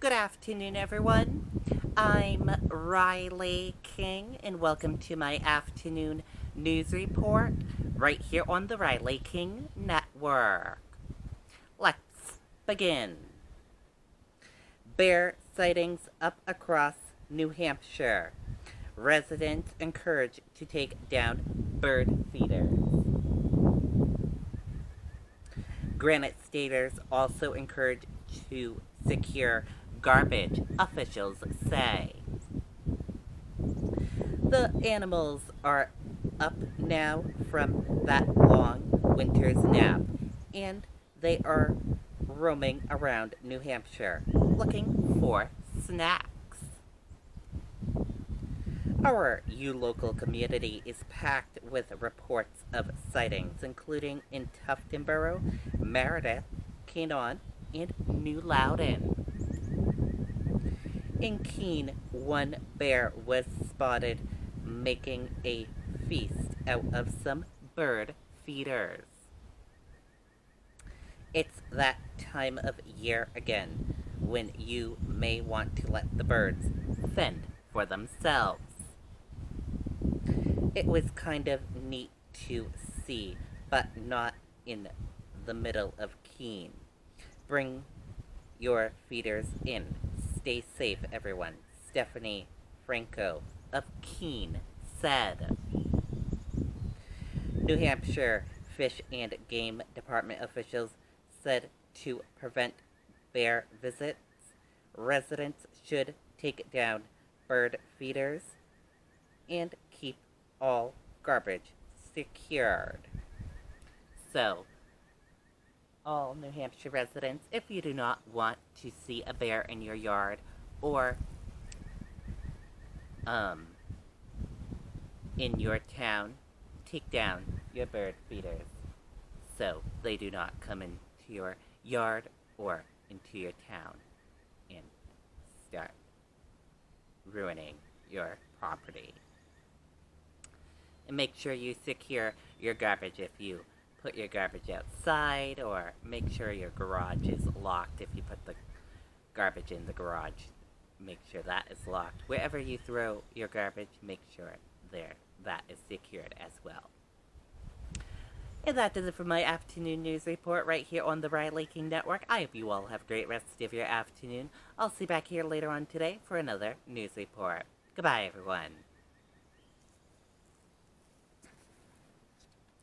Good afternoon, everyone. I'm Riley King, and welcome to my afternoon news report right here on the Riley King Network. Let's begin. Bear sightings up across New Hampshire. Residents encouraged to take down bird feeders. Granite Staters also encouraged to secure garbage, officials say. The animals are up now from that long winter's nap, and they are roaming around New Hampshire looking for snacks. Our local community is packed with reports of sightings, including in Tuftonboro, Meredith, Keenon, and New Loudon. In Keene, one bear was spotted making a feast out of some bird feeders. It's that time of year again when you may want to let the birds fend for themselves. It was kind of neat to see, but not in the middle of Keene. Bring your feeders in. Stay safe, everyone. Stephanie Franco of Keene said. New Hampshire Fish and Game Department officials said to prevent bear visits, residents should take down bird feeders and keep all garbage secured. So, all New Hampshire residents, if you do not want to see a bear in your yard or in your town, take down your bird feeders so they do not come into your yard or into your town and start ruining your property. And make sure you secure your garbage if you put your garbage outside, or make sure your garage is locked if you put the garbage in the garage. Make sure that is locked. Wherever you throw your garbage, make sure that is secured as well. And that does it for my afternoon news report right here on the Riley King Network. I hope you all have a great rest of your afternoon. I'll see you back here later on today for another news report. Goodbye, everyone.